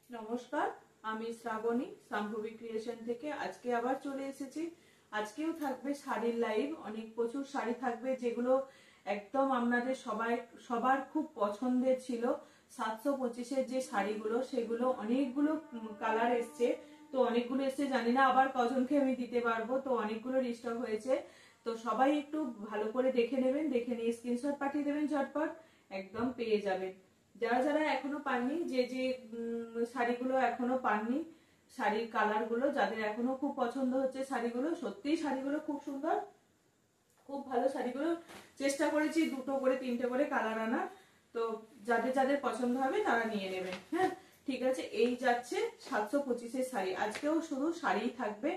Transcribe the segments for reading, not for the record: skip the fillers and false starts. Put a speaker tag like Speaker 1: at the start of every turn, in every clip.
Speaker 1: নমস্কার, আমি শ্রাবণী শাম্ভবী ক্রিয়েশন থেকে আজকে আবার চলে এসেছি। আজকেও থাকবে শাড়ির লাইভ। প্রচুর শাড়ি থাকবে যেগুলো একদম আপনাদের সবার খুব পছন্দের ছিল। 725-এর যে শাড়িগুলো সেগুলো অনেকগুলো কালার এসছে, তো অনেকগুলো এসছে, জানি না আবার কজনকে আমি দিতে পারবো, তো অনেকগুলো রিস্টক হয়েছে। তো সবাই একটু ভালো করে দেখে নেবেন, দেখে নিয়ে স্ক্রিনশট পাঠিয়ে দেবেন, ঝটপট একদম পেয়ে যাবেন। যারা যারা এখনো পাননি, যে শাড়িগুলো এখনো পাননি, শাড়ির কালার গুলো যাদের এখনো খুব পছন্দ হচ্ছে শাড়িগুলো, সত্যিই শাড়িগুলো খুব সুন্দর, খুব ভালো শাড়িগুলো। চেষ্টা করেছি 2টো করে 3টে করে কালার আনার, তো যাদের যাদের পছন্দ হবে তারা নিয়ে নেবেন। হ্যাঁ, ঠিক আছে। এই যাচ্ছে 725-এর শাড়ি। আজকেও শুধু শাড়ি থাকবে,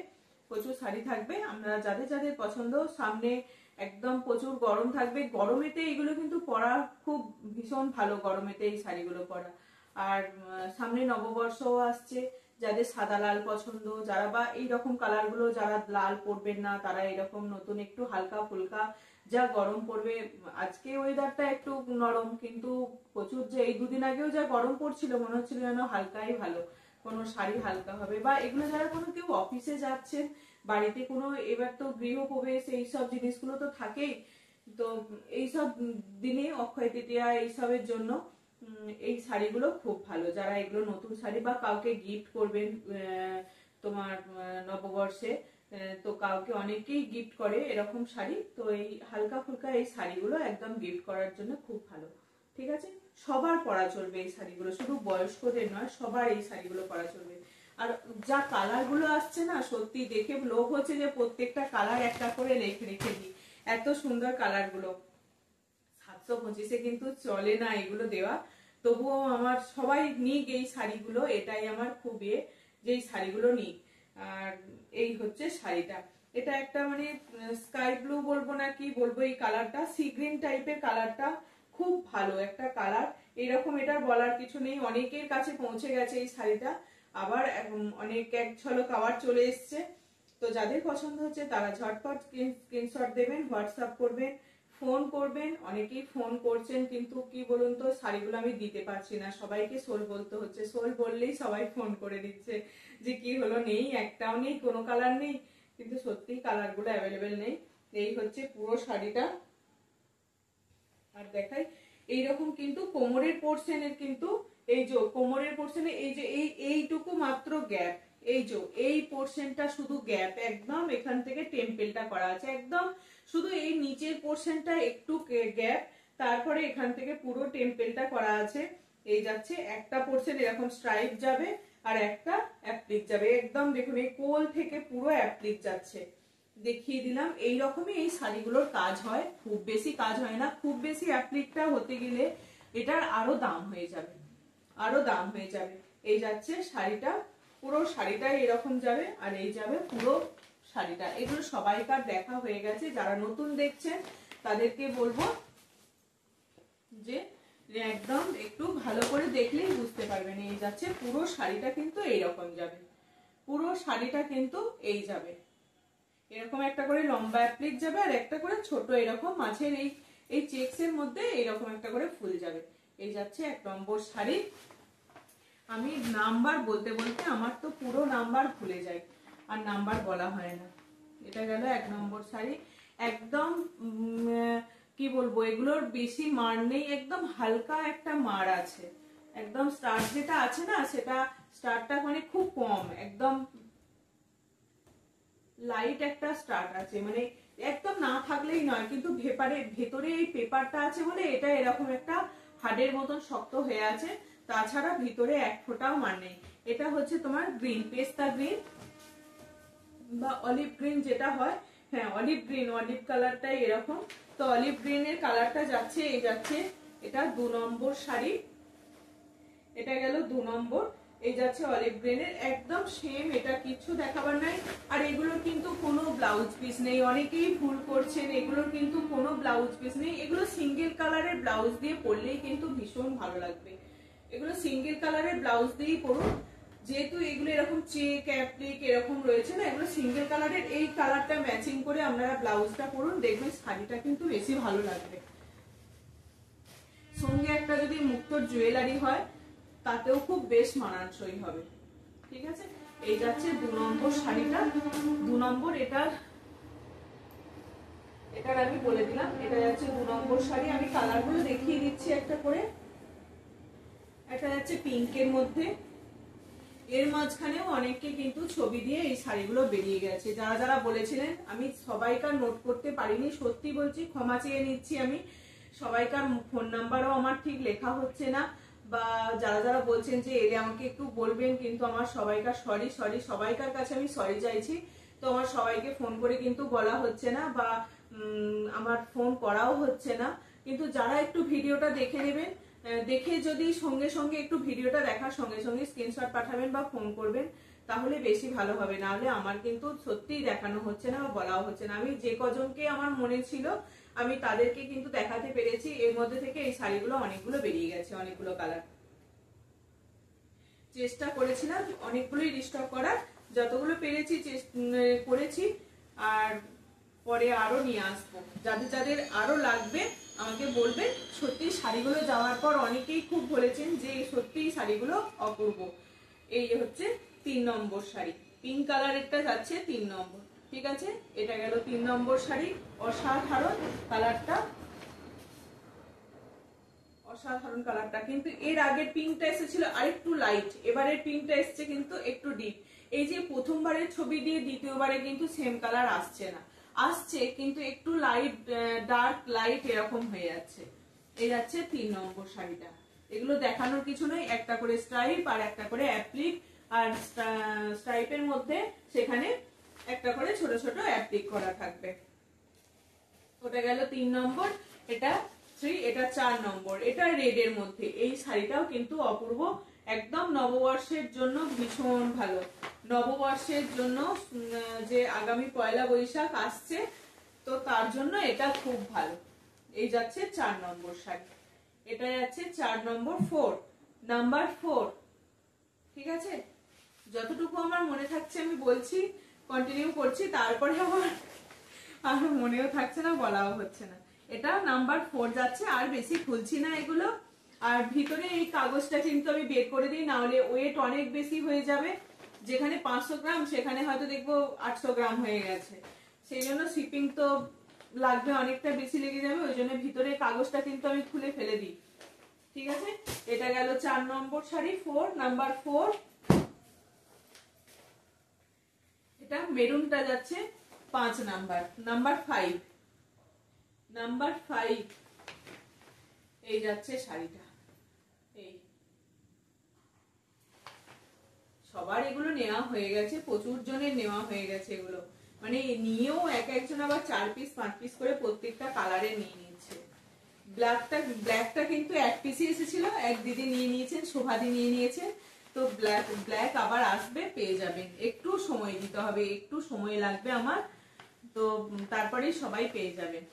Speaker 1: প্রচুর শাড়ি থাকবে। আমরা যাদের যাদের পছন্দ, সামনে একদম প্রচুর গরম থাকবে। গরমেতে এগুলো কিন্তু পরা খুব ভীষণ ভালো, গরমেতে এই শাড়িগুলো পরা। আর সামনে নববর্ষও আসছে, যাদের সাদা লাল পছন্দ, যারা বা এইরকম কালার গুলো যারা লাল পরবেন না, তারা এরকম নতুন একটু হালকা ফুলকা, যা গরম পড়বে। আজকে ওয়েদারটা একটু নরম, কিন্তু প্রচুর যে এই দুদিন আগেও যা গরম পড়ছিল, মনে হচ্ছিল যেন হালকাই ভালো, কোনো শাড়ি হালকা হবে। বা এগুলো যারা কোনো কেউ অফিসে যাচ্ছেন, বাড়িতে কোনো, এবার তো গৃহপ্রবেশ এইসব জিনিসগুলো তো থাকেই, তো এইসব দিনে অক্ষয় তৃতীয়া এইসবের জন্য এই শাড়িগুলো খুব ভালো। যারা এগুলো নতুন শাড়ি বা কাউকে গিফট করবেন তোমার নববর্ষে, তো কাউকে অনেকেই গিফট করে এরকম শাড়ি, তো এই হালকা ফুলকা এই শাড়িগুলো একদম গিফট করার জন্য খুব ভালো। ঠিক আছে, সবার পরা চলবে এই শাড়িগুলো, শুধু বয়স্কদের নয়, সবার এই শাড়িগুলো পরা চলবে। আর যা কালার গুলো আসছে না, সত্যি দেখে লোভ হচ্ছে যে প্রত্যেকটা কালার একটা করে রেখে রেখে দিই, এত সুন্দর কালার গুলো। 725-এ কিন্তু চলে না এগুলো দেওয়া, তবুও আমার সবাই নিক এই শাড়িগুলো, এটাই আমার খুব যে এই শাড়িগুলো নিক। আর এই হচ্ছে শাড়িটা, এটা একটা মানে স্কাই ব্লু বলবো না কি বলবো, এই কালারটা সি গ্রিন টাইপের কালারটা, খুব ভালো একটা কালার। এরকম এটা বলার কিছু নেই, অনেকের কাছে পৌঁছে গেছে এই শাড়িটা, আবার অনেক এক ঝলক আবার চলে এসছে। তো যাদের পছন্দ হচ্ছে তারা ঝটপট স্ক্রিনশট দেবেন, হোয়াটসঅ্যাপ করবেন, ফোন করবেন। অনেকেই ফোন করছেন, কিন্তু কি বলুন তো, শাড়িগুলো আমি দিতে পারছি না, সবাইকে সোল বলতে হচ্ছে। সোল বললেই সবাই ফোন করে দিচ্ছে যে কি হলো, নেই, একটাও নেই, কোনো কালার নেই, কিন্তু সত্যি কালার গুলো অ্যাভেলেবেল নেই। এই হচ্ছে পুরো শাড়িটা। আর দেখাই, এইরকম কিন্তু কোমরের পোর্শনের, কিন্তু এই যে কোমরের পোর্শনে এই যে এইটুকু মাত্র গ্যাপ, এই যে এই পোর্শনটা শুধু গ্যাপ, একদম এখান থেকে টেম্পেলটা করা আছে, একদম শুধু এই নিচের পোর্শনটা একটু গ্যাপ, তারপরে এখান থেকে পুরো টেম্পেলটা করা আছে। এই যাচ্ছে একটা পোর্শন এরকম স্ট্রাইপ যাবে, আর একটা অ্যাপ্লিক যাবে, একদম দেখুন এই কোল থেকে পুরো অ্যাপ্লিক যাচ্ছে। দেখিয়ে দিলাম, এই রকমই এই শাড়িগুলোর কাজ হয়, খুব বেশি কাজ হয় না। খুব বেশি অ্যাপ্লিকটা হতে গেলে এটার আরো দাম হয়ে যাবে, আরো দাম হয়ে যাবে। এই যাচ্ছে শাড়িটা, পুরো শাড়িটাই এরকম যাবে, আর এই যাবে পুরো শাড়িটা। এগুলো সবাইকার দেখা হয়ে গেছে, যারা নতুন দেখছেন তাদেরকে বলবো যে একদম একটু ভালো করে দেখলেই বুঝতে পারবেন। এই যাচ্ছে পুরো শাড়িটা, কিন্তু এইরকম যাবে, পুরো শাড়িটা কিন্তু এই যাবে, এরকম একটা করে লম্বা অ্যাপ্লিক যাবে, আর একটা করে ছোট এরকম মাঝের এই চেকস এর মধ্যে এরকম একটা করে ফুল যাবে। এই যাচ্ছে 1 নম্বর শাড়ি। আমি নাম্বার বলতে বলতে আমার তো পুরো নাম্বার ভুলে যাই, আর নাম্বার বলা হয় না। এটা গেল 1 নম্বর শাড়ি। একদম কি বলবো, এগুলোর বেশি মার নেই, একদম হালকা একটা মার আছে, একদম স্টার্ট যেটা আছে না, সেটা স্টার্টটা মানে খুব কম, একদম লাইট একটা স্টার্ট আছে, মানে একদম না থাকলেই নয়, কিন্তু ভেতরে এই পেপারটা আছে বলে এটা এরকম একটা হাড়ের মতন শক্ত হয়ে আছে, তাছাড়া ভিতরে এক ফোঁটাও মার নেই। এটা হচ্ছে তোমার গ্রিন, পেস্তা গ্রিন বা অলিভ গ্রিন যেটা হয়, হ্যাঁ অলিভ গ্রিন, অলিভ কালারটাই এরকম। তো অলিভ গ্রিনের কালারটা যাচ্ছে, এই যাচ্ছে এটা 2 নম্বর শাড়ি, এটা গেল 2 নম্বর। এই যাচ্ছে অলিভ গ্রিনের, একদম সেম, এটা কিছু দেখাবার নাই। আর এগুলোর কিন্তু কোনো ব্লাউজ পিস নেই, অনেকেই ভুল করছেন, এগুলোর কিন্তু কোনো ব্লাউজ পিস নেই। এগুলো সিঙ্গেল কালারের ব্লাউজ দিয়ে পরলেই কিন্তু ভীষণ ভালো লাগবে, এগুলো সিঙ্গেল কালারের ব্লাউজ দিয়েই পরুন, যেহেতু এগুলো এরকম চেক অ্যাপ্লিক এরকম রয়েছে না, এগুলো সিঙ্গেল কালারের, এই কালারটা ম্যাচিং করে আপনারা ব্লাউজটা পরুন, দেখবেন শাড়িটা কিন্তু বেশি ভালো লাগবে। সঙ্গে একটা যদি মুক্তোর জুয়েলারি হয়, তাতেও খুব বেশ মানানসই হবে। ঠিক আছে, এই যাচ্ছে 2 নম্বর শাড়িটা। 2 নম্বর এটার আমি বলে দিলাম, এটা যাচ্ছে 2 নম্বর শাড়ি। আমি কালারগুলো দেখিয়ে দিচ্ছি একটা করে। এটা যাচ্ছে পিঙ্কের মধ্যে, এর মাঝখানেও অনেককে কিন্তু ছবি দিয়ে এই শাড়িগুলো বেরিয়ে গেছে। যারা যারা বলেছিলেন আমি সবাইকার নোট করতে পারিনি, সত্যি বলছি, ক্ষমা চেয়ে নিচ্ছি। আমি সবাইকার ফোন নাম্বারও আমার ঠিক লেখা হচ্ছে না, বা যারা যারা বলছেন যে এলে আমাকে একটু বলবেন, কিন্তু আমার সবাইকার সবাইকার কাছে আমি সরি চাইছি। তো আমার সবাইকে ফোন করে কিন্তু বলা হচ্ছে না, বা আমার ফোন করাও হচ্ছে না। কিন্তু যারা একটু ভিডিওটা দেখে নেবেন, দেখে যদি সঙ্গে সঙ্গে একটু ভিডিওটা দেখার সঙ্গে সঙ্গে স্ক্রিনশট পাঠাবেন বা ফোন করবেন, তাহলে বেশি ভালো হবে। নাহলে আমার কিন্তু সত্যিই দেখানো হচ্ছে না বা বলাও হচ্ছে না। আমি যে কজনকে আমার মনে ছিল আমি তাদেরকে কিন্তু দেখাতে পেরেছি। এর মধ্যে থেকে এই শাড়িগুলো অনেকগুলো বেরিয়ে গেছে, অনেকগুলো কালার। চেষ্টা করেছিলাম অনেকগুলোই রিস্টক করার, যতগুলো পেরেছি করেছি। আর পরে আরো নিয়ে আসবো। যাদের যাদের আরো লাগবে আমাকে বলবেন। সত্যি শাড়িগুলো যাওয়ার পর অনেকেই খুব বলেছেন যে সত্যি শাড়িগুলো অপূর্ব। এই হচ্ছে 3 নম্বর শাড়ি, পিঙ্ক কালারেরটা যাচ্ছে 3 নম্বর। ঠিক আছে, এটা গেল 3 নম্বর শাড়ি। অসাধারণ কালারটা, অসাধারণ কালারটা। কিন্তু এর আগের পিঙ্কটা এসেছিল আরেকটু লাইট, এবারের পিঙ্কটা এসছে কিন্তু একটু ডিপ। এই যে প্রথমবারের ছবি দিয়ে দ্বিতীয়বারে কিন্তু সেম কালার আসছে না, আসছে কিন্তু একটু লাইট, ডার্ক লাইট এরকম হয়ে যাচ্ছে। এই যাচ্ছে 3 নম্বর শাড়িটা। এগুলো দেখানোর কিছু নেই, একটা করে স্ট্রাইপ আর একটা করে অ্যাপ্লিক, আর স্ট্রাইপের মধ্যে সেখানে একটা করে ছোট ছোট অ্যাপ্লিক করা থাকবে। ওটা গেল 3 নম্বর। এটা 3, এটা 4 নম্বর। এটা রেড এর মধ্যে। এই শাড়িটাও কিন্তু অপূর্ব, একদম নববর্ষের জন্য ভীষণ ভালো। নববর্ষের জন্য যে আগামী পয়লা বৈশাখ আসছে, তো তার জন্য এটা খুব ভালো। এই যাচ্ছে 4 নম্বর শাড়ি। এটা যাচ্ছে 4 নম্বর, 4 নাম্বার 4। ঠিক আছে, যতটুকু আমার মনে থাকছে আমি বলছি, কন্টিনিউ করছি, তারপরে আমার মনেও থাকছে না, বলাও হচ্ছে না। এটা নাম্বার 4 যাচ্ছে। আর বেশি খুলছি না এগুলো। আর ভিতরে এই কাগজটা কিন্তু আমি বের করে দিই, না হলে ওয়েট অনেক বেশি হয়ে যাবে। যেখানে 500 গ্রাম সেখানে হয়তো দেখবো 800 গ্রাম হয়ে গেছে। সেই জন্য শিপিং তো লাগবে, অনেকটা বেশি লেগে যাবে। ওই জন্য ভিতরে কাগজটা কিন্তু আমি খুলে ফেলে দিই। ঠিক আছে, এটা গেল 4 নম্বর শাড়ি, 4 নাম্বার 4। এটা মেরুনটা যাচ্ছে 5 নাম্বার, নাম্বার 5। নাম্বার 5 এই যাচ্ছে শাড়িটা। এই সবার এগুলো নেওয়া হয়ে গেছে, প্রচুর জনের নেওয়া হয়ে গেছে এগুলো। মানে নিয়েও এক একজন আবার 4 পিস 5 পিস করে প্রত্যেকটা কালারে নিয়ে নিচ্ছে। ব্ল্যাকটা কিন্তু 1 পিসই এসেছিল, এক দিদি নিয়ে নিয়েছেন, শোভাদি নিয়ে নিয়েছেন। তো ব্ল্যাক আবার আসবে, পেয়ে যাবেন। একটু সময় দিতে হবে, একটু সময় লাগবে আমার, তো তারপরেই সবাই পেয়ে যাবেন।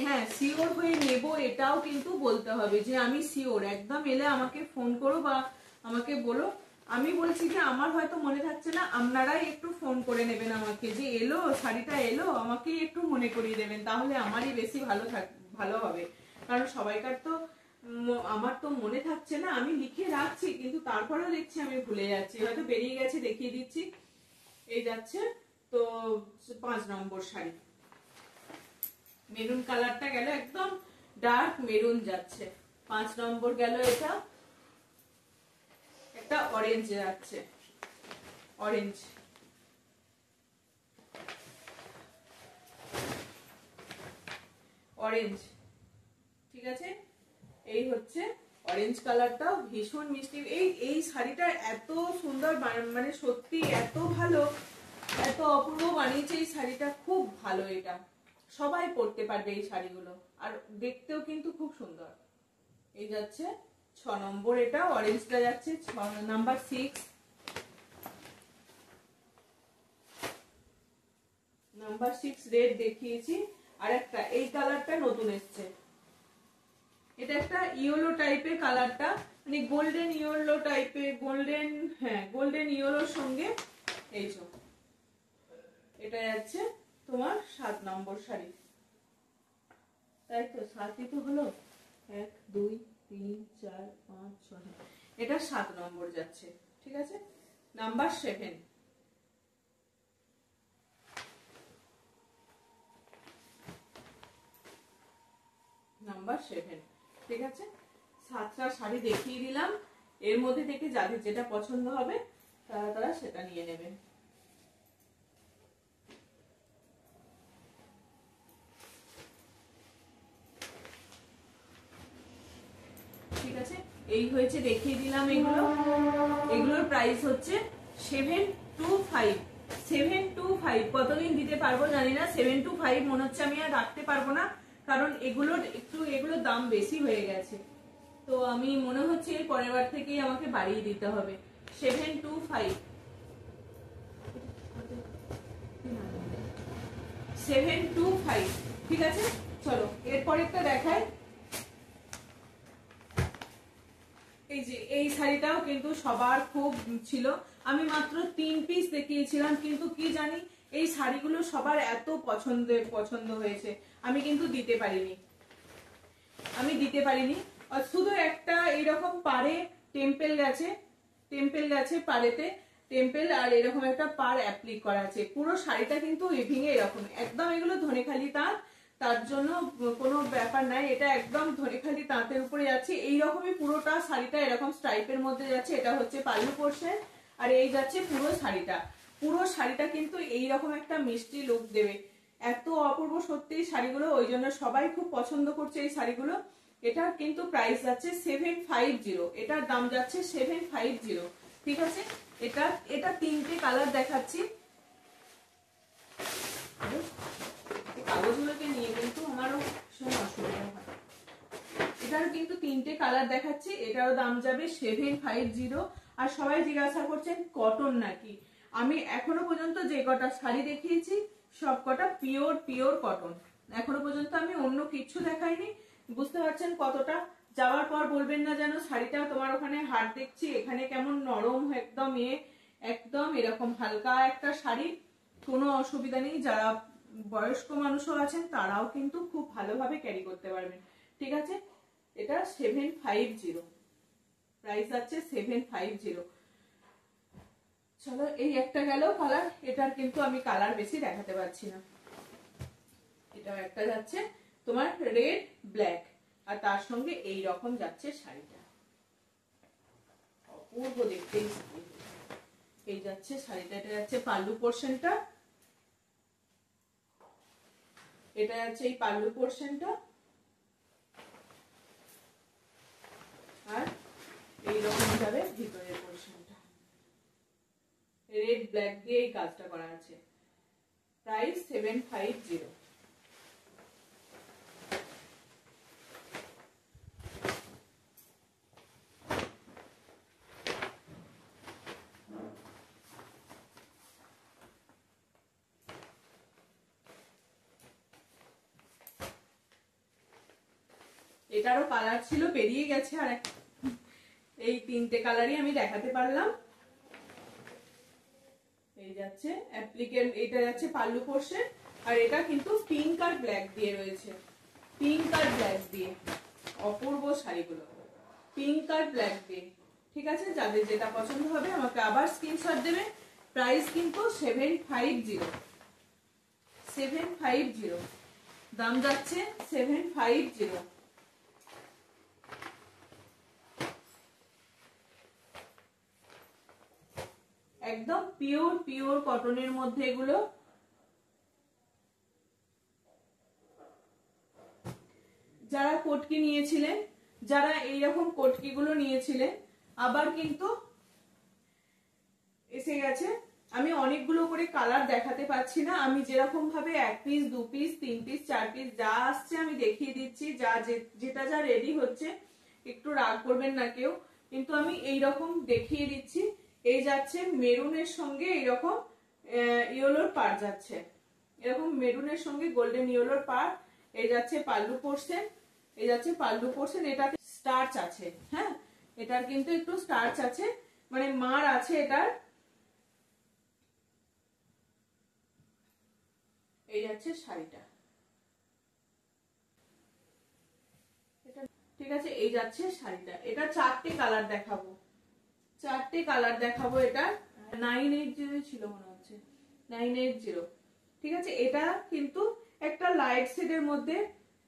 Speaker 1: হ্যাঁ, শিওর হয়ে নেব এটাও কিন্তু বলতে হবে যে আমি শিওর। একদম এলে আমাকে ফোন করো বা আমাকে বলো। আমি বলছি যে আমার হয়তো মনে থাকছে না, আপনারাই একটু ফোন করে নেবেন আমাকে, যে এলো শাড়িটা এলো, আমাকে একটু মনে করিয়ে দেবেন, তাহলে আমারই বেশি ভালো হবে। কারণ সবাইকার তো আমার তো মনে থাকছে না, আমি লিখে রাখছি কিন্তু তারপরেও দেখছি আমি ভুলে যাচ্ছি, হয়তো বেরিয়ে গেছে। দেখিয়ে দিচ্ছি, এই যাচ্ছে তো 5 নম্বর শাড়ি। মেরুন কালারটা গেল, একদম ডার্ক মেরুন যাচ্ছে। 5 নম্বর গেল। এটা একটা অরেঞ্জ যাচ্ছে, অরেঞ্জ। অরেঞ্জ, ঠিক আছে, এই হচ্ছে অরেঞ্জ কালারটাও ভীষণ মিষ্টি। এই শাড়িটা এত সুন্দর, মানে সত্যি এত ভালো, এত অপূর্ব বানিয়েছে এই শাড়িটা, খুব ভালো। এটা সবাই পরতে পারবে এই শাড়িগুলো, আর দেখতেও কিন্তু খুব সুন্দর। এই যাচ্ছে 6 নম্বর। এটা অরেঞ্জটা যাচ্ছে নাম্বার 6। নাম্বার 6 রেড দেখিয়েছি। আর একটা এই কালারটা নতুন এসছে। এটা একটা ইয়েলো টাইপের কালারটা, মানে গোল্ডেন ইয়েলো টাইপের, গোল্ডেন, হ্যাঁ গোল্ডেন ইয়েলোর সঙ্গে এই যে এটা যাচ্ছে তোমার 7 নম্বর শাড়ি। তাই তো 7ই তো হলো, 1 2 3 4 5 6, এটা 7 নম্বর যাচ্ছে। ঠিক আছে, নাম্বার 7। নাম্বার 7। ঠিক আছে, 7টা শাড়ি দেখিয়ে দিলাম। এর মধ্যে থেকে যাদের যেটা পছন্দ হবে তারা সেটা নিয়ে নেবেন। ঠিক আছে, এই হয়েছে, দেখিয়ে দিলাম এগুলো। এগুলোর প্রাইস হচ্ছে 725। 725 কতদিন দিতে পারবো জানি না। 725 মনে হচ্ছে আমি আর রাখতে পারবো না, কারণ এগুলোর দাম বেশি হয়ে গেছে। তো আমি মনে হচ্ছে এর পরের বার থেকেই আমাকে বাড়িয়ে দিতে হবে। 725 725। ঠিক আছে, চলো এরপরেরটা দেখাই। এই যে এই শাড়িটাও কিন্তু সবার খুব ছিল। আমি মাত্র 3 পিস দেখিয়েছিলাম, কিন্তু কি জানি এই শাড়িগুলো সবার এত পছন্দ হয়েছে, আমি কিন্তু দিতে পারিনি। আর শুধু একটা এইরকম পাড়ে টেম্পেল গেছে পাড়েতে টেম্পেল, আর এরকম একটা পাড় অ্যাপ্লিক করা আছে। পুরো শাড়িটা কিন্তু উইভিং এ এরকম একদম, এগুলো ধনেখালি তাঁত, তার জন্য কোনো ব্যাপার নাই। এটা একদম ধনেখালি তাঁতের উপরে যাচ্ছে, এইরকমই পুরোটা শাড়িটা এরকম স্ট্রাইপের মধ্যে যাচ্ছে। এটা হচ্ছে পাল্লু পোর্শন, আর এই যাচ্ছে পুরো শাড়িটা কিন্তু এইরকম একটা মিষ্টি লুক দেবে। এত অপূর্ব সত্যি শাড়িগুলো, ওই জন্য সবাই খুব পছন্দ করছে এই শাড়িগুলো। এটার কিন্তু প্রাইস যাচ্ছে 750, এটার দাম যাচ্ছে 750। ঠিক আছে, এটা 3টে কালার দেখাচ্ছি। কাগজগুলোকে নিয়ে কিন্তু আমারও অসুবিধা হয়। এটার কিন্তু 3টে কালার দেখাচ্ছি, এটারও দাম যাবে 750। আর সবাই জিজ্ঞাসা করছেন কটন নাকি। আমি এখনো পর্যন্ত যে কটা শাড়ি দেখিয়েছি সব কটা পিওর কটন। এখনো পর্যন্ত আমি অন্য কিছু দেখাইনি। বুঝতে পারছেন কতটা। যাওয়ার পর বলবেন না যেন শাড়িটা তোমার ওখানে হাত দেখছি এখানে কেমন নরম, একদম এরকম হালকা একটা শাড়ি, কোনো অসুবিধা নেই। যারা বয়স্ক মানুষও আছেন তারাও কিন্তু খুব ভালোভাবে ক্যারি করতে পারবেন। ঠিক আছে, এটা 750, প্রাইস আছে 750। চলো এই একটা গেল কালার। এটার কিন্তু আমি কালার বেশি দেখাতে পারছি না। এটাও একটা যাচ্ছে তোমার রেড ব্ল্যাক, আর তার সঙ্গে এই রকম যাচ্ছে শাড়িটা, অপূর্ব দেখতে। এই যাচ্ছে শাড়িটা, এটা যাচ্ছে পাল্লু পোর্শনটা, এটা যাচ্ছে এই পাল্লু পোর্শনটা, আর এইরকম যাবে ভিতরের পোর্শনটা। রেড ব্ল্যাক দিয়ে এই কাজটা করা আছে। প্রাইস 750। এটারও কালার ছিল, পেরিয়ে গেছে, আর এই 3টে কালারই আমি দেখাতে পারলাম। এই যাচ্ছে অ্যাপ্লিকের, এটা যাচ্ছে পাল্লু পোর্শন, আর এটা কিন্তু পিঙ্ক আর ব্ল্যাক দিয়ে রয়েছে। পিঙ্ক আর ব্ল্যাক দিয়ে অপূর্ব শাড়িগুলো, পিঙ্ক আর ব্ল্যাক দিয়ে। ঠিক আছে, যাদের যেটা পছন্দ হবে আমাকে আবার স্ক্রিনশট দেবে। প্রাইস কিন্তু 750, দাম যাচ্ছে 750। একদম পিওর কটনের মধ্যে এগুলো। যারা কোটকি নিয়েছিলেন, যারা এইরকম কোটকি গুলো নিয়েছিলেন, আবার কিন্তু এসে গেছে। আমি অনেকগুলো করে কালার দেখাতে পাচ্ছি না, আমি যেরকম ভাবে 1 পিস 2 পিস 3 পিস 4 পিস যা আসছে আমি দেখিয়ে দিচ্ছি। যেটা যা রেডি হচ্ছে, একটু রাগ করবেন না কেউ, কিন্তু আমি এইরকম দেখিয়ে দিচ্ছি। এই যাচ্ছে মেরুনের সঙ্গে এইরকম ইয়েলোর পার যাচ্ছে, এরকম মেরুনের সঙ্গে গোল্ডেন ইয়েলোর পার। এই যাচ্ছে পাল্লু পোর্শন, এটাতে স্টার্চ আছে। হ্যাঁ, এটার কিন্তু একটু স্টার্চ আছে, মানে মার আছে এটার। এই যাচ্ছে শাড়িটা, ঠিক আছে, এই যাচ্ছে শাড়িটা। এটা 4টে কালার দেখাবো, 4টে কালার দেখাবো। এটা 980 ছিল মনে হচ্ছে, 980। ঠিক আছে, এটা কিন্তু একটা লাইট শেডের মধ্যে,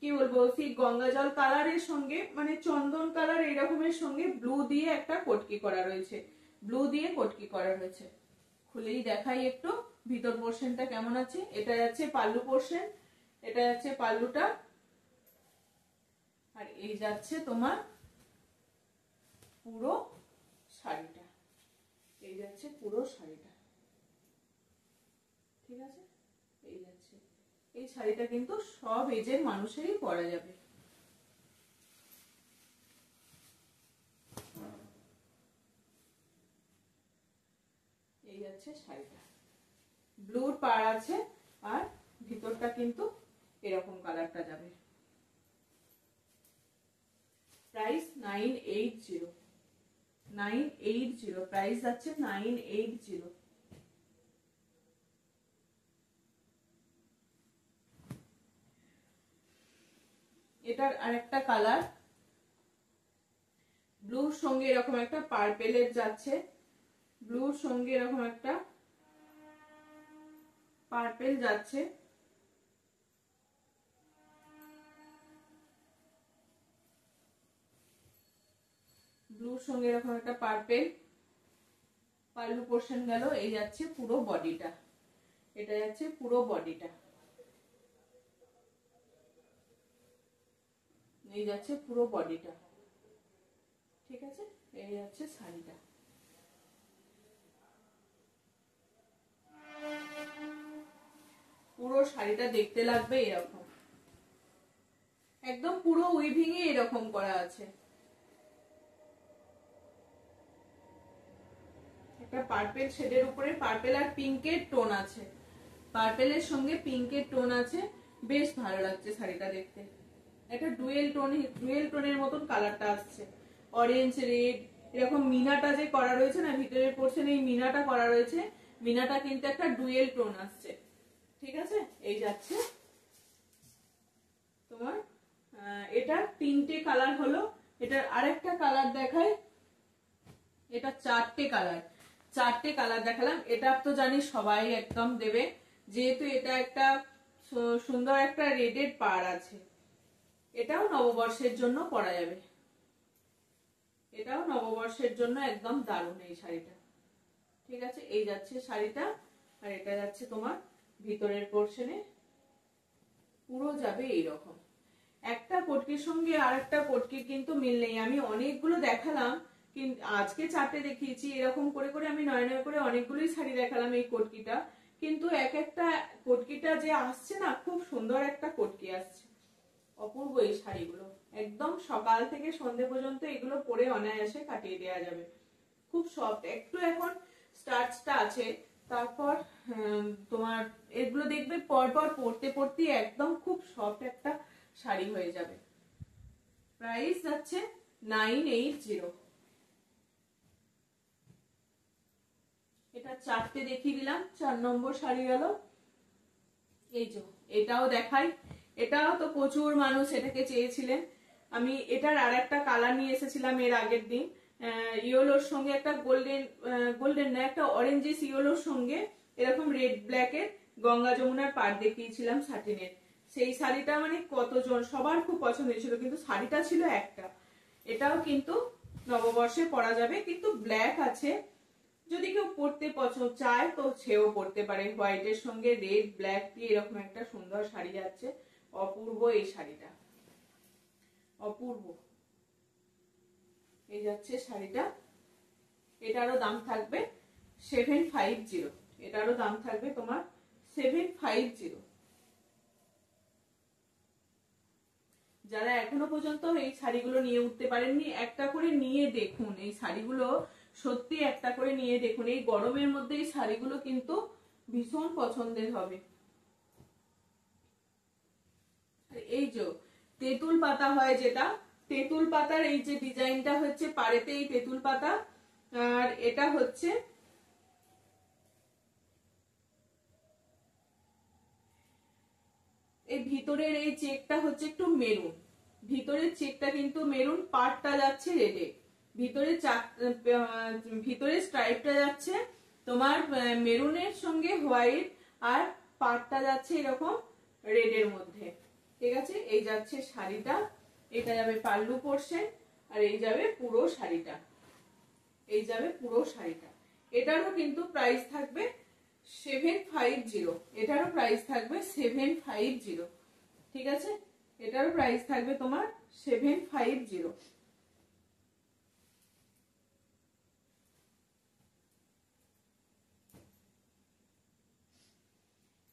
Speaker 1: কি বলবো, সেই গঙ্গা জল কালারের সঙ্গে মানে চন্দন কালার এরকমের সঙ্গে ব্লু দিয়ে একটা কটকি করা রয়েছে, ব্লু দিয়ে কটকি করা রয়েছে। খুলেই দেখাই একটু ভিতর পোর্শনটা কেমন আছে। এটা যাচ্ছে পাল্লু পোর্শন, এটা যাচ্ছে পাল্লুটা, আর এই যাচ্ছে তোমার পুরো শাড়িটা, এই যাচ্ছে পুরো শাড়িটা। ঠিক আছে, এই যাচ্ছে। এই শাড়িটা কিন্তু সব এজের মানুষেরই পরা যাবে। এই যাচ্ছে শাড়িটা, ব্লুর পাড় আছে, আর ভিতরটা কিন্তু এরকম কালারটা যাবে। প্রাইস 980, 980 প্রাইস যাচ্ছে 980। এটার আরেকটা কালার ব্লুর সঙ্গে এরকম একটা পার্পেলের যাচ্ছে, ব্লুর সঙ্গে এরকম একটা পার্পেল যাচ্ছে। ব্লুর সঙ্গে এরকম একটা পার্পেল, পাল্লু পোর্শন গেল। এই যাচ্ছে পুরো বডিটা, এটা যাচ্ছে পুরো বডিটা, এই যাচ্ছে পুরো বডিটা। ঠিক আছে, এই যাচ্ছে শাড়িটা। পুরো শাড়িটা দেখতে লাগবে এরকম, একদম পুরো উইভিং এ এরকম করা আছে। একটা পার্পেল শেডের উপরে পার্পেল আর পিঙ্কের টোন আছে, পার্পেলের সঙ্গে পিঙ্কের টোন আছে, বেশ ভালো লাগছে শাড়িটা দেখতে। একটা ডুয়েল টোনের মতন কালারটা আসছে, অরেঞ্জ রেড এরকম মিনাটা যে করা রয়েছে না ভিতরের পোর্শনে, এই মিনাটা করা রয়েছে, মিনাটা কিন্তু একটা ডুয়েল টোন আসছে। ঠিক আছে, এই যাচ্ছে তোমার এটা 3টে কালার হলো। এটার আরেকটা কালার দেখাই, এটা 4টে কালার, 4টে কালার দেখালাম। এটা তো জানি সবাই একদম দেবে, যেহেতু এটা একটা সুন্দর একটা রেডের পাড় আছে। এটাও নববর্ষের জন্য পরা যাবে, এটাও নববর্ষের জন্য একদম দারুণ এই শাড়িটা। ঠিক আছে, এই যাচ্ছে শাড়িটা, আর এটা যাচ্ছে তোমার ভিতরের পোর্শনে, পুরো যাবে এইরকম। একটা কটকির সঙ্গে আর একটা কটকির কিন্তু মিল নেই। আমি অনেকগুলো দেখালাম, কিন্তু আজকে 4টে দেখিয়েছি, এরকম করে করে আমি নয় নয় করে অনেকগুলোই শাড়ি দেখালাম এই কটকিটা, কিন্তু এক একটা কটকিটা যে আসছে না, খুব সুন্দর একটা কটকি আসছে, অপূর্ব এই শাড়িগুলো। একদম সকাল থেকে সন্ধে পর্যন্ত এগুলো পরে অনায়াসে কাটিয়ে দেওয়া যাবে। খুব সফট, একটু এখন স্টার্চটা আছে, তারপর তোমার এগুলো দেখবে পরপর পরতে পরতে একদম খুব সফট একটা শাড়ি হয়ে যাবে। প্রাইস যাচ্ছে 980। এটা 4টে দেখিয়ে দিলাম, 4 নম্বর শাড়ি গেল। এই যে এটাও দেখাই, এটাও তো প্রচুর মানুষ এটাকে চেয়েছিলেন। আমি এটার আর একটা কালার নিয়ে এসেছিলাম এর আগের দিন, ইয়েলোর সঙ্গে একটা গোল্ডেন না, একটা অরেঞ্জিস ইয়েলোর সঙ্গে এরকম রেড ব্ল্যাকের গঙ্গা যমুনার পাড় দেখিয়েছিলাম সাটিনের। সেই শাড়িটা মানে কতজন সবার খুব পছন্দ হয়েছিল, কিন্তু শাড়িটা ছিল একটা। এটাও কিন্তু নববর্ষে পরা যাবে, কিন্তু ব্ল্যাক আছে, যদি কেউ পরতে পছন্দ চায় তো সেও পরতে পারে। হোয়াইটের সঙ্গে রেড ব্ল্যাক দিয়ে এরকম একটা সুন্দর শাড়ি যাচ্ছে, অপূর্ব এই শাড়িটা, অপূর্ব। এই যাচ্ছে শাড়িটা, এটারও দাম থাকবে 750, এটারও দাম থাকবে তোমার 750। যারা এখনো পর্যন্ত এই শাড়িগুলো নিয়ে উঠতে পারেননি, একটা করে নিয়ে দেখুন এই শাড়িগুলো, সত্যি একটা করে নিয়ে দেখুন। এই গরমের মধ্যে এই শাড়িগুলো কিন্তু ভীষণ পছন্দের হবে। এই যে তেঁতুল পাতা হয় যেটা, তেঁতুল পাতার এই যে ডিজাইনটা হচ্ছে পাড়েতে এই তেঁতুল পাতা, আর এটা হচ্ছে এই ভিতরের এই চেকটা হচ্ছে একটু মেরুন, ভিতরের চেকটা কিন্তু মেরুন, পাড়টা যাচ্ছে রেডে। ভিতরে স্ট্রাইপটা যাচ্ছে তোমার মেরুনের সঙ্গে হোয়াইট, আর পাড়টা যাচ্ছে এরকম রেডের মধ্যে। ঠিক আছে, এই যাচ্ছে শাড়িটা, এটা যাবে পাল্লু পোর্শন, আর এই যাবে পুরো শাড়িটা, এই যাবে পুরো শাড়িটা। এটারও কিন্তু প্রাইস থাকবে 750, এটারও প্রাইস থাকবে 750। ঠিক আছে, এটারও প্রাইস থাকবে তোমার 750।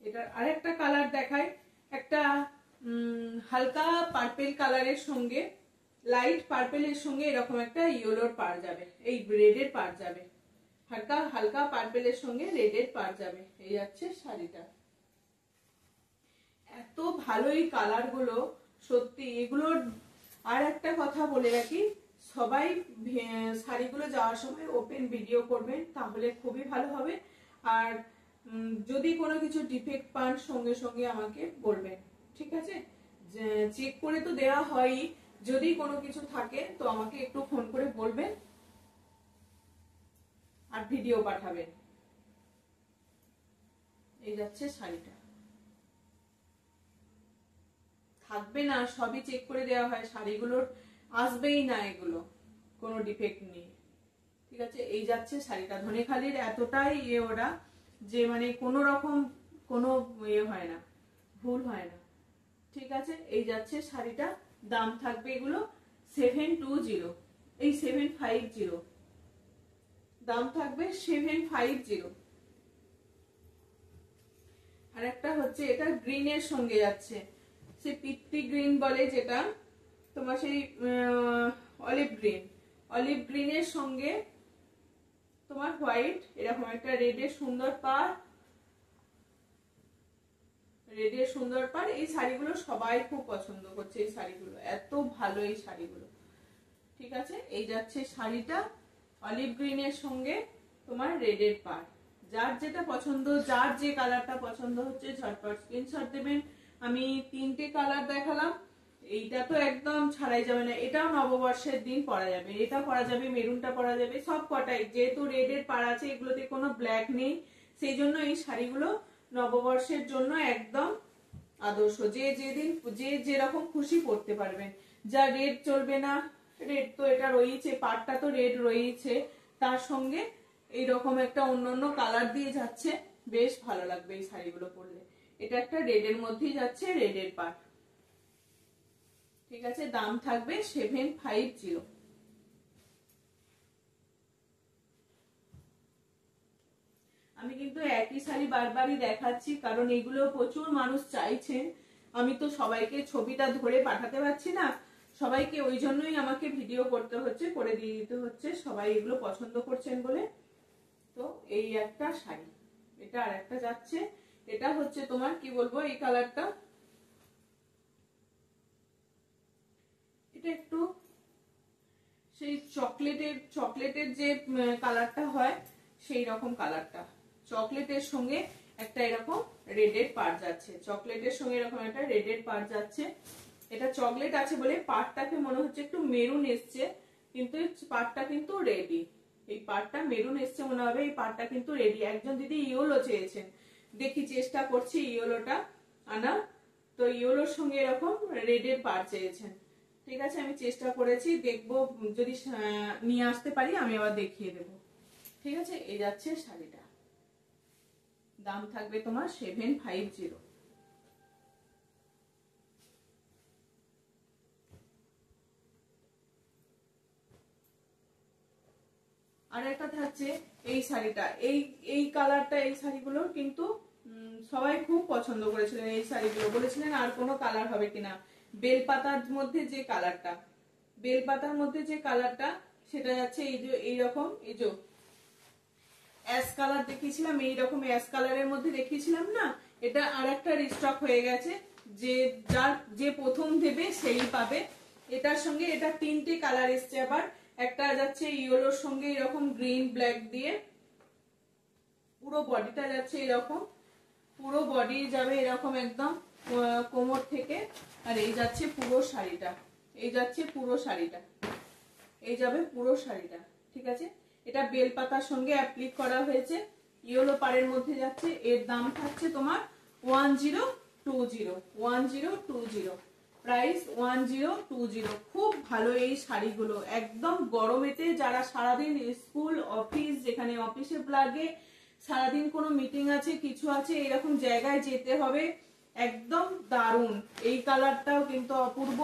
Speaker 1: এটার আরেকটা কালার দেখাই, একটা হালকা পার্পেল কালারের সঙ্গে, লাইট পার্পেলের সঙ্গে এরকম একটা ইয়েলোর পার যাবে, এই রেডের পার যাবে, হালকা হালকা পার্পেলের সঙ্গে রেডের পার যাবে। এই যাচ্ছে শাড়িটা, এত ভালো এই কালার গুলো সত্যি। এগুলোর আর একটা কথা বলে রাখি, সবাই শাড়িগুলো যাওয়ার সময় ওপেন ভিডিও করবেন, তাহলে খুবই ভালো হবে। আর যদি কোনো কিছু ডিফেক্ট পান সঙ্গে সঙ্গে আমাকে বলবেন, ঠিক আছে? চেক করে তো দেওয়া হয়ই, যদি কোনো কিছু থাকে তো আমাকে একটু ফোন করে বলবেন আর ভিডিও পাঠাবেন। এই যাচ্ছে শাড়িটা, থাকবে না, সবই চেক করে দেওয়া হয়, শাড়িগুলোর আসবেই না এগুলো কোনো ডিফেক্ট নেই। ঠিক আছে, এই যাচ্ছে শাড়িটা। ধনেখালির এতটাই ওরা যে মানে কোনো রকম কোনো হয় না, ভুল হয় না। ঠিক আছে, এই যাচ্ছে শাড়িটা। দাম থাকবে এগুলো 720, এই 750, দাম থাকবে 750। আর একটা হচ্ছে এটা গ্রিনের সঙ্গে যাচ্ছে, সে পিত্তি গ্রিন বলে যেটা তোমার, সেই অলিভ গ্রিনের সঙ্গে তোমার হোয়াইট, এরকম একটা রেডের সুন্দর পার, রেডের সুন্দর পার। এই শাড়িগুলো সবাই খুব পছন্দ করছে, এই শাড়িগুলো এত ভালো এই শাড়িগুলো। ঠিক আছে, এই যাচ্ছে শাড়িটা, অলিভ গ্রিনের সঙ্গে তোমার রেডের পার। যার যেটা পছন্দ, যার যে কালারটা পছন্দ হচ্ছে ঝটপট স্ক্রিনশট দেবেন। আমি 3টে কালার দেখালাম, এইটা তো একদম ছাড়াই যাবে না, এটাও নববর্ষের দিন পরা যাবে, এটা পরা যাবে, মেরুনটা পরা যাবে, সব কটাই। যেহেতু রেডের পার আছে, এগুলোতে কোনো ব্ল্যাক নেই, সেই জন্য এই শাড়িগুলো নববর্ষের জন্য একদম আদর্শ। যে যেদিন যে যেরকম খুশি পরতে পারবেন। যা রেড চলবে না, রেড তো এটা রয়েছে, পাড়টা তো রেড রয়েছে, তার সঙ্গে এইরকম একটা অন্য কালার দিয়ে যাচ্ছে, বেশ ভালো লাগবে এই শাড়িগুলো পরলে। এটা একটা রেডের মধ্যেই যাচ্ছে, রেডের পাড়। ঠিক আছে, দাম থাকবে 750। আমি কিন্তু একই শাড়ি বারবারই দেখাচ্ছি, কারণ এগুলো প্রচুর মানুষ চাইছেন। আমি তো সবাইকে ছবিটা ধরে পাঠাতে পারছি না, সবাইকে ওই জন্যই আমাকে ভিডিও করতে হচ্ছে, করে দিয়ে দিতে হচ্ছে, সবাই এগুলো পছন্দ করছেন বলে। তো এই একটা শাড়ি, এটা আর একটা যাচ্ছে, এটা হচ্ছে তোমার কি বলবো, এই কালারটা, এটা একটু সেই চকলেটের যে কালারটা হয়, সেই রকম কালারটা, চকলেটের সঙ্গে একটা এরকম রেডের পার যাচ্ছে, চকলেটের সঙ্গে এরকম একটা রেডের পার যাচ্ছে। এটা চকলেট আছে বলে পাড়টাকে মনে হচ্ছে একটু মেরুন এসছে, কিন্তু পাড়টা কিন্তু রেডি। এই পাড়টা মেরুন এসছে মনে হবে, এই পাড়টা কিন্তু রেডি। একজন দিদি ইয়েলো চেয়েছেন, দেখি চেষ্টা করছি ইয়েলোটা আনা, তো ইয়েলোর সঙ্গে এরকম রেডের পার চেয়েছেন। ঠিক আছে, আমি চেষ্টা করেছি, দেখবো যদি নিয়ে আসতে পারি আমি আবার দেখিয়ে দেব। ঠিক আছে, এই যাচ্ছে শাড়িটা, দাম থাকবে তোমার 750। আর একটা থাকছে এই শাড়িটা, এই কালারটা, এই শাড়িগুলো কিন্তু সবাই খুব পছন্দ করেছিলেন, এই শাড়িগুলো বলেছিলেন আর কোনো কালার হবে কিনা। বেলপাতার মধ্যে যে কালারটা, বেলপাতার মধ্যে যে কালারটা, সেটা যাচ্ছে এই যে এইরকম, এই যে অ্যাশ কালার দেখিয়েছিলাম, এইরকম অ্যাশ কালারের মধ্যে দেখিয়েছিলাম না, এটা আর একটা রিস্টক হয়ে গেছে, যে প্রথম দেবে সেই পাবে। এটার সঙ্গে এটা 3টে কালার এসছে, আবার একটা যাচ্ছে ইয়েলোর সঙ্গে এরকম গ্রিন ব্ল্যাক দিয়ে, পুরো বডিটা যাচ্ছে এরকম, পুরো বডি যাবে এরকম একদম কোমর থেকে, আর এই যাচ্ছে পুরো শাড়িটা। এই যাচ্ছে পুরো শাড়িটা, এই যাবে পুরো শাড়িটা। ঠিক আছে, এটা বেলপাতার সঙ্গে অ্যাপ্লিক করা হয়েছে, ইয়েলো পাড়ের মধ্যে যাচ্ছে। এর দাম থাকছে তোমার 1020, প্রাইস 1020। খুব ভালো এই শাড়িগুলো, একদম গরমেতে যারা সারাদিন স্কুল অফিস, যেখানে অফিসে লাগে, সারাদিন কোনো মিটিং আছে কিছু আছে, এরকম জায়গায় যেতে হবে, একদম দারুণ। এই কালারটাও কিন্তু অপূর্ব,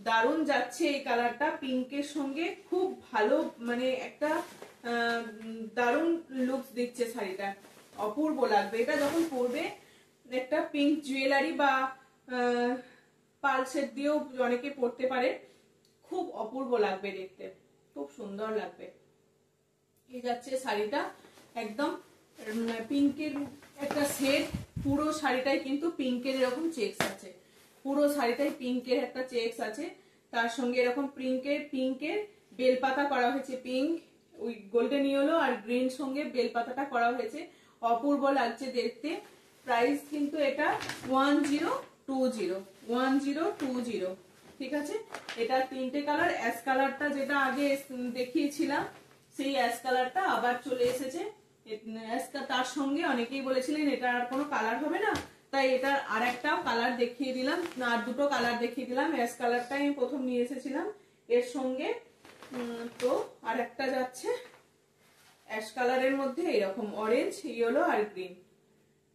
Speaker 1: দারুণ যাচ্ছে এই কালারটা পিঙ্কের সঙ্গে, খুব ভালো, মানে একটা দারুণ লুকস দিচ্ছে শাড়িটা, অপূর্ব লাগবে এটা যখন পরবে। একটা পিঙ্ক জুয়েলারি বা পালসেট দিয়েও অনেকে পরতে পারে, খুব অপূর্ব লাগবে দেখতে, খুব সুন্দর লাগবে। এই যাচ্ছে শাড়িটা, একদম পিঙ্কের একটা সেট, পুরো শাড়িটাই কিন্তু পিঙ্কের এরকম চেকস আছে, পুরো শাড়িটাই পিঙ্কের একটা চেকস আছে, তার সঙ্গে এরকম পিঙ্কের বেলপাতা করা হয়েছে, পিঙ্ক ওই গোল্ডেন ইয়েলো আর গ্রিন সঙ্গে বেলপাতাটা করা হয়েছে, অপূর্ব লাগছে দেখতে। প্রাইস কিন্তু এটা 1020। ঠিক আছে, এটা তিনটে কালার, অ্যাশ কালারটা যেটা আগে দেখিয়েছিলাম সেই অ্যাশ কালারটা আবার চলে এসেছে। তার সঙ্গে অনেকেই বলেছিলেন এটা আর কোনো কালার হবে না, তাই এটার আর একটাও কালার দেখিয়ে দিলাম, আর দুটো কালার দেখিয়ে দিলাম। অ্যাশ কালারটাই আমি প্রথম নিয়ে এসেছিলাম এর সঙ্গে, তো আর একটা যাচ্ছে অ্যাশ কালারের মধ্যে এরকম অরেঞ্জ, ইয়েলো আর গ্রিন।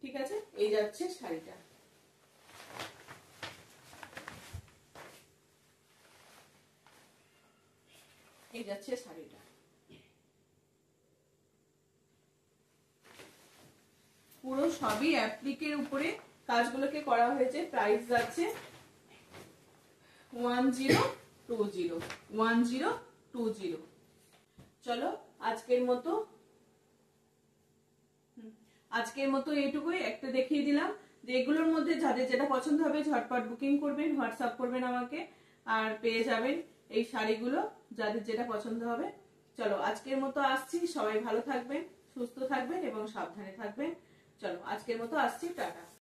Speaker 1: ঠিক আছে, এই যাচ্ছে শাড়িটা। এই যাচ্ছে শাড়িটা, পুরো সবই অ্যাপ্লিকের উপরে কাজগুলোকে করা হয়েছে। প্রাইস যাচ্ছে 1020। চলো আজকের মতো এইটুকুই, একটা দেখিয়ে দিলাম। যে এগুলোর মধ্যে যাদের যেটা পছন্দ হবে ঝটপট বুকিং করবেন, হোয়াটসঅ্যাপ করবেন আমাকে, আর পেয়ে যাবেন এই শাড়িগুলো যাদের যেটা পছন্দ হবে। চলো আজকের মতো আসছি, সবাই ভালো থাকবেন, সুস্থ থাকবেন এবং সাবধানে থাকবেন। চলো আজকের মতো আসছি, টাটা।